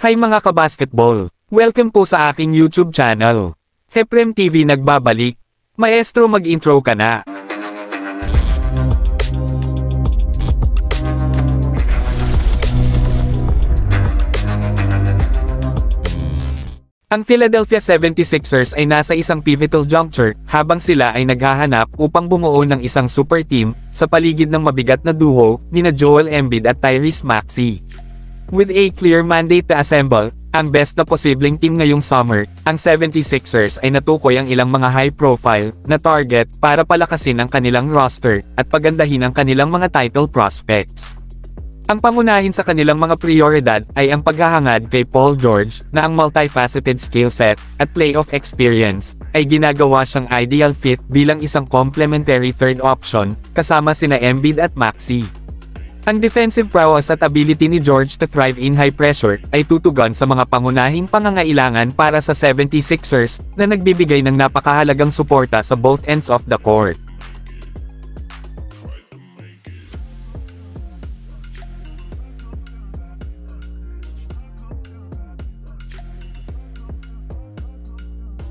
Hi mga kabasketball! Welcome po sa aking YouTube channel. Heprem TV nagbabalik. Maestro, mag-intro ka na. Ang Philadelphia 76ers ay nasa isang pivotal juncture habang sila ay naghahanap upang bumuo ng isang super team sa paligid ng mabigat na duo nina Joel Embiid at Tyrese Maxey. With a clear mandate to assemble ang best na posibleng team ngayong summer, ang 76ers ay natukoy ang ilang mga high-profile na target para palakasin ang kanilang roster at pagandahin ang kanilang mga title prospects. Ang pangunahin sa kanilang mga prioridad ay ang paghahangad kay Paul George na ang multifaceted skill set at playoff experience ay ginagawa siyang ideal fit bilang isang complementary third option kasama sina Embiid at Maxey. Ang defensive prowess at ability ni George to thrive in high pressure ay tutugon sa mga pangunahing pangangailangan para sa 76ers na nagbibigay ng napakahalagang suporta sa both ends of the court.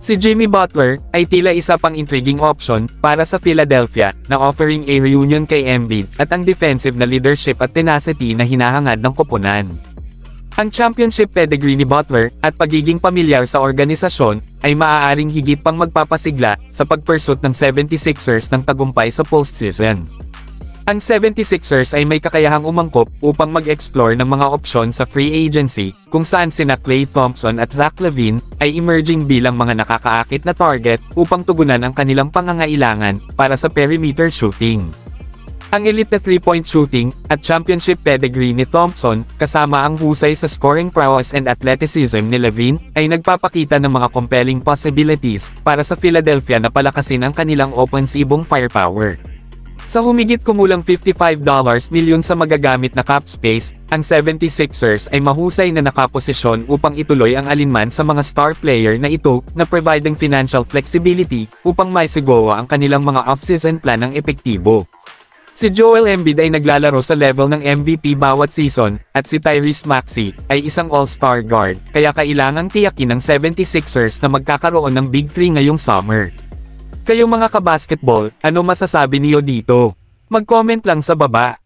Si Jimmy Butler ay tila isa pang intriguing option para sa Philadelphia na offering a reunion kay Embiid at ang defensive na leadership at tenacity na hinahangad ng koponan. Ang championship pedigree ni Butler at pagiging pamilyar sa organisasyon ay maaaring higit pang magpapasigla sa pagpursuit ng 76ers ng tagumpay sa postseason. Ang 76ers ay may kakayahang umangkop upang mag-explore ng mga opsyon sa free agency, kung saan sina Klay Thompson at Zach LaVine ay emerging bilang mga nakakaakit na target upang tugunan ang kanilang pangangailangan para sa perimeter shooting. Ang elite na 3-point shooting at championship pedigree ni Thompson, kasama ang husay sa scoring prowess and athleticism ni LaVine, ay nagpapakita ng mga compelling possibilities para sa Philadelphia na palakasin ang kanilang offensibong firepower. Sa humigit kumulang $55 milyon sa magagamit na cap space, ang 76ers ay mahusay na nakaposisyon upang ituloy ang alinman sa mga star player na ito na providing financial flexibility upang maisigawa ang kanilang mga off-season plan ng epektibo. Si Joel Embiid ay naglalaro sa level ng MVP bawat season, at si Tyrese Maxey ay isang all-star guard, kaya kailangang tiyakin ng 76ers na magkakaroon ng Big 3 ngayong summer. Kayong mga kabasketball, ano masasabi niyo dito? Mag-comment lang sa baba.